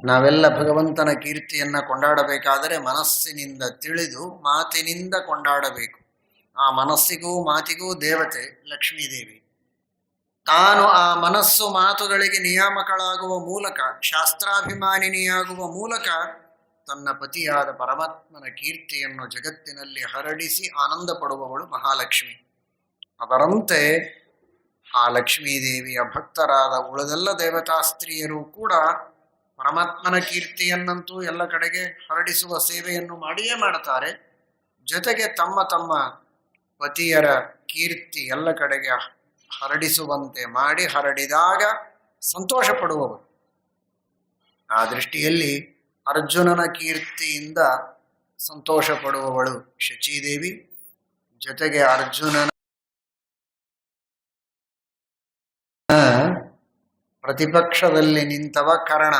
ನಾವೆಲ್ಲ ಭಗವಂತನ ಕೀರ್ತಿಯನ್ನ ಕೊಂಡಾಡಬೇಕಾದರೆ ಮನಸ್ಸಿನಿಂದ ತಿಳಿದು ಮಾತಿನಿಂದ ಕೊಂಡಾಡಬೇಕು. ಆ ಮನಸ್ಸಿಗೂ ಮಾತಿಗೂ ದೇವತೆ ಲಕ್ಷ್ಮೀದೇವಿ. ತಾನು ಆ ಮನಸ್ಸು ಮಾತುಗಳಿಗೆ ನಿಯಾಮಕಳಾಗುವ ಮೂಲಕ, ಶಾಸ್ತ್ರಾಭಿಮಾನಿನಿಯಾಗುವ ಮೂಲಕ ತನ್ನ ಪತಿಯಾದ ಪರಮಾತ್ಮನ ಕೀರ್ತಿಯನ್ನು ಜಗತ್ತಿನಲ್ಲಿ ಹರಡಿಸಿ ಆನಂದ ಪಡುವವಳು ಮಹಾಲಕ್ಷ್ಮಿ. ಅದರಂತೆ ಆ ಲಕ್ಷ್ಮೀದೇವಿಯ ಭಕ್ತರಾದ ಉಳಿದೆಲ್ಲ ದೇವತಾ ಸ್ತ್ರೀಯರು ಕೂಡ ಪರಮಾತ್ಮನ ಕೀರ್ತಿಯನ್ನಂತೂ ಎಲ್ಲ ಕಡೆಗೆ ಹರಡಿಸುವ ಸೇವೆಯನ್ನು ಮಾಡಿಯೇ ಮಾಡುತ್ತಾರೆ. ಜೊತೆಗೆ ತಮ್ಮ ತಮ್ಮ ಪತಿಯರ ಕೀರ್ತಿ ಎಲ್ಲ ಕಡೆಗೆ ಹರಡಿಸುವಂತೆ ಮಾಡಿ ಹರಡಿದಾಗ ಸಂತೋಷ ಪಡುವವರು. ಆ ದೃಷ್ಟಿಯಲ್ಲಿ ಅರ್ಜುನನ ಕೀರ್ತಿಯಿಂದ ಸಂತೋಷ ಪಡುವವಳು ಶಚೀದೇವಿ. ಜೊತೆಗೆ ಅರ್ಜುನನ ಪ್ರತಿಪಕ್ಷದಲ್ಲಿ ನಿಂತವ ಕರ್ಣ.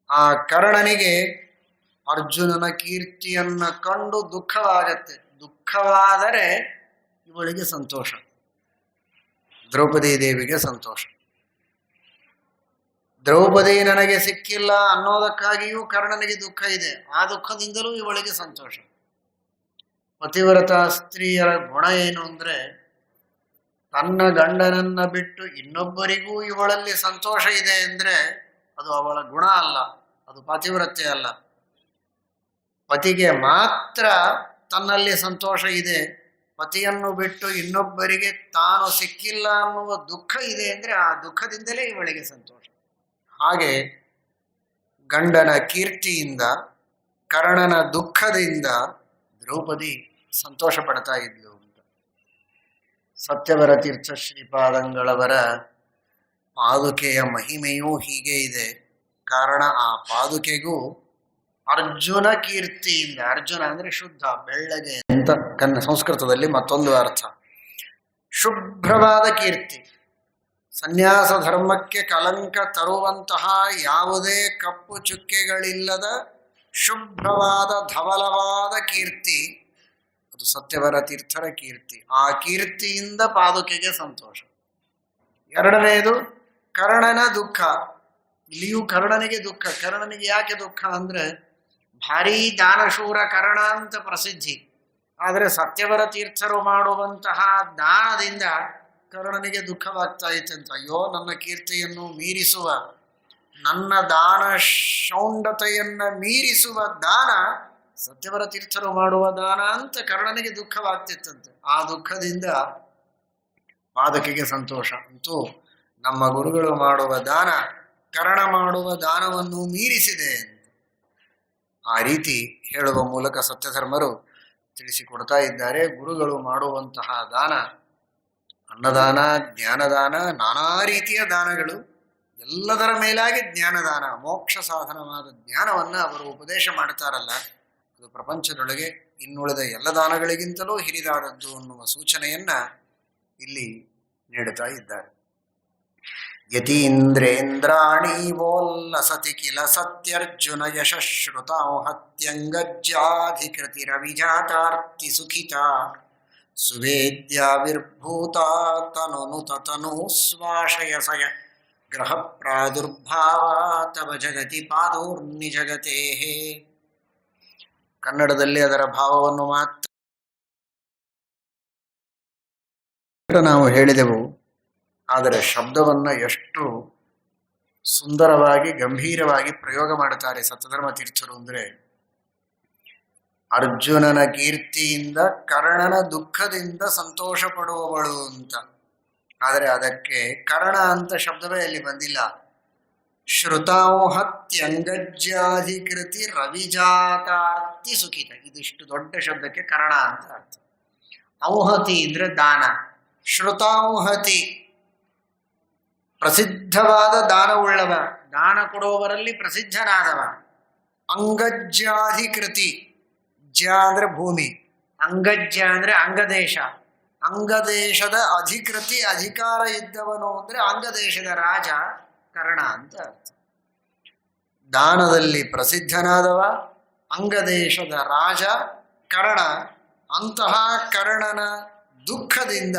ಆ ಕರ್ಣನಿಗೆ ಅರ್ಜುನನ ಕೀರ್ತಿಯನ್ನ ಕಂಡು ದುಃಖವಾಗತ್ತೆ. ದುಃಖವಾದರೆ ಇವಳಿಗೆ ಸಂತೋಷ, ದ್ರೌಪದಿ ದೇವಿಗೆ ಸಂತೋಷ. ದ್ರೌಪದಿ ನನಗೆ ಸಿಕ್ಕಿಲ್ಲ ಅನ್ನೋದಕ್ಕಾಗಿಯೂ ಕರ್ಣನಿಗೆ ದುಃಖ ಇದೆ. ಆ ದುಃಖದಿಂದಲೂ ಇವಳಿಗೆ ಸಂತೋಷ. ಪತಿವ್ರತ ಸ್ತ್ರೀಯರ ಗುಣ ಏನು ಅಂದ್ರೆ, ತನ್ನ ಗಂಡನನ್ನ ಬಿಟ್ಟು ಇನ್ನೊಬ್ಬರಿಗೂ ಇವಳಲ್ಲಿ ಸಂತೋಷ ಇದೆ ಅಂದ್ರೆ ಅದು ಅವಳ ಗುಣ ಅಲ್ಲ, ಅದು ಪಾತಿವ್ರತ್ಯ ಅಲ್ಲ. ಪತಿಗೆ ಮಾತ್ರ ತನ್ನಲ್ಲಿ ಸಂತೋಷ ಇದೆ, ಪತಿಯನ್ನು ಬಿಟ್ಟು ಇನ್ನೊಬ್ಬರಿಗೆ ತಾನು ಸಿಕ್ಕಿಲ್ಲ ಅನ್ನುವ ದುಃಖ ಇದೆ ಅಂದ್ರೆ ಆ ದುಃಖದಿಂದಲೇ ಇವಳಿಗೆ ಸಂತೋಷ. ಹಾಗೆ ಗಂಡನ ಕೀರ್ತಿಯಿಂದ, ಕರ್ಣನ ದುಃಖದಿಂದ ದ್ರೌಪದಿ ಸಂತೋಷ ಪಡ್ತಾ ಇದ್ಲು ಅಂತ. ಸತ್ಯವರ ತೀರ್ಥ ಶ್ರೀಪಾದಂಗಳವರ ಪಾದುಕೆಯ ಮಹಿಮೆಯೂ ಹೀಗೆ ಇದೆ. ಕಾರಣ ಆ ಪಾದುಕೆಗೂ ಅರ್ಜುನ ಕೀರ್ತಿಯಿಂದ, ಅರ್ಜುನ ಅಂದ್ರೆ ಶುದ್ಧ, ಬೆಳ್ಳಗೆ ಅಂತ ಸಂಸ್ಕೃತದಲ್ಲಿ ಮತ್ತೊಂದು ಅರ್ಥ. ಶುಭ್ರವಾದ ಕೀರ್ತಿ, ಸನ್ಯಾಸ ಧರ್ಮಕ್ಕೆ ಕಲಂಕ ತರುವಂತಹ ಯಾವುದೇ ಕಪ್ಪು ಚುಕ್ಕೆಗಳಿಲ್ಲದ ಶುಭ್ರವಾದ ಧವಲವಾದ ಕೀರ್ತಿ, ಅದು ಸತ್ಯವರ ತೀರ್ಥರ ಕೀರ್ತಿ. ಆ ಕೀರ್ತಿಯಿಂದ ಪಾದುಕೆಗೆ ಸಂತೋಷ. ಎರಡನೆಯದು ಕರ್ಣನ ದುಃಖ. ಇಲ್ಲಿಯೂ ಕರ್ಣನಿಗೆ ದುಃಖ. ಕರ್ಣನಿಗೆ ಯಾಕೆ ದುಃಖ ಅಂದ್ರೆ, ಭಾರೀ ದಾನಶೂರ ಕರ್ಣ ಅಂತ ಪ್ರಸಿದ್ಧಿ. ಆದರೆ ಸತ್ಯವರ ತೀರ್ಥರು ಮಾಡುವಂತಹ ದಾನದಿಂದ ಕರ್ಣನಿಗೆ ದುಃಖವಾಗ್ತಾ ಇತ್ತಂತ. ಅಯ್ಯೋ, ನನ್ನ ಕೀರ್ತಿಯನ್ನು ಮೀರಿಸುವ, ನನ್ನ ದಾನ ಶೌಂಡತೆಯನ್ನ ಮೀರಿಸುವ ದಾನ ಸತ್ಯವರ ತೀರ್ಥರು ಮಾಡುವ ದಾನ ಅಂತ ಕರ್ಣನಿಗೆ ದುಃಖವಾಗ್ತಿತ್ತಂತೆ. ಆ ದುಃಖದಿಂದ ಪಾದಕೆಗೆ ಸಂತೋಷ. ಅಂತೂ ನಮ್ಮ ಗುರುಗಳು ಮಾಡುವ ದಾನ ಕರ್ಣ ಮಾಡುವ ದಾನವನ್ನು ಮೀರಿಸಿದೆ ಅಂತ ಆ ರೀತಿ ಹೇಳುವ ಮೂಲಕ ಸತ್ಯಧರ್ಮರು ತಿಳಿಸಿಕೊಡ್ತಾ ಇದ್ದಾರೆ. ಗುರುಗಳು ಮಾಡುವಂತಹ ದಾನ, ಅನ್ನದಾನ, ಜ್ಞಾನದಾನ, ನಾನಾ ರೀತಿಯ ದಾನಗಳು, ಎಲ್ಲದರ ಮೇಲಾಗಿ ಜ್ಞಾನದಾನ, ಮೋಕ್ಷ ಸಾಧನವಾದ ಜ್ಞಾನವನ್ನು ಅವರು ಉಪದೇಶ ಮಾಡ್ತಾರಲ್ಲ, ಅದು ಪ್ರಪಂಚದೊಳಗೆ ಇನ್ನುಳಿದ ಎಲ್ಲ ದಾನಗಳಿಗಿಂತಲೂ ಹಿರಿದಾದದ್ದು ಅನ್ನುವ ಸೂಚನೆಯನ್ನ ಇಲ್ಲಿ ನೀಡುತ್ತಾ ಇದ್ದಾರೆ. ಯತೀಂದ್ರೇಂದ್ರಾಣಿ ವೋಲ್ಲಸತಿ ಕಿಲ ಸತ್ಯರ್ಜುನ ಯಶಶ್ರುತಾಂಹತ್ಯಂಗಜ್ಜಾಧಿಕೃತಿರವಿಜಾತಾರ್ತಿ ಸುಖಿತಾ ಸುವೇದ್ಯಾವಿರ್ಭೂತಾ ತನುನುತ ತನೂಸ್ವಾಶಯಸಯ ಗ್ರಹ ಪ್ರಾದುರ್ಭಾವ ತವ ಜಗತಿ ಪಾದೋರ್ನಿಜಗತೇ. ಕನ್ನಡದಲ್ಲಿ ಅದರ ಭಾವವನ್ನು ಮಾತ್ರ ನಾವು ಹೇಳಿದೆವು. ಆದರೆ ಶಬ್ದವನ್ನ ಎಷ್ಟು ಸುಂದರವಾಗಿ ಗಂಭೀರವಾಗಿ ಪ್ರಯೋಗ ಮಾಡುತ್ತಾರೆ ಸತ್ಯಧರ್ಮ ತೀರ್ಥರು ಅಂದ್ರೆ, ಅರ್ಜುನನ ಕೀರ್ತಿಯಿಂದ ಕರ್ಣನ ದುಃಖದಿಂದ ಸಂತೋಷ ಪಡುವವಳು ಅಂತ. ಆದರೆ ಅದಕ್ಕೆ ಕರ್ಣ ಅಂತ ಶಬ್ದವೇ ಅಲ್ಲಿ ಬಂದಿಲ್ಲ. ಶ್ರುತಾಂಹತ್ಯಂಗಜ್ಜಾಧಿಕೃತಿ ರವಿಜಾತಾರ್ತಿ ಸುಖಿತ, ಇದಿಷ್ಟು ದೊಡ್ಡ ಶಬ್ದಕ್ಕೆ ಕರ್ಣ ಅಂತ ಅರ್ಥ. ಔಹತಿ ಅಂದ್ರೆ ದಾನ. ಶ್ರುತಾಂಹತಿ ಪ್ರಸಿದ್ಧವಾದ ದಾನವುಳ್ಳವ, ದಾನ ಕೊಡುವವರಲ್ಲಿ ಪ್ರಸಿದ್ಧನಾದವ. ಅಂಗಜ್ಜಾಧಿಕೃತಿ, ಜ ಅಂದ್ರೆ ಭೂಮಿ, ಅಂಗಜ್ಜ ಅಂದ್ರೆ ಅಂಗದೇಶ, ಅಂಗದೇಶದ ಅಧಿಕೃತಿ ಅಧಿಕಾರ ಇದ್ದವನು ಅಂದ್ರೆ ಅಂಗದೇಶದ ರಾಜ ಕರ್ಣ ಅಂತ ಅರ್ಥ. ದಾನದಲ್ಲಿ ಪ್ರಸಿದ್ಧನಾದವ ಅಂಗದೇಶದ ರಾಜ ಕರ್ಣ. ಅಂತಹ ಕರ್ಣನ ದುಃಖದಿಂದ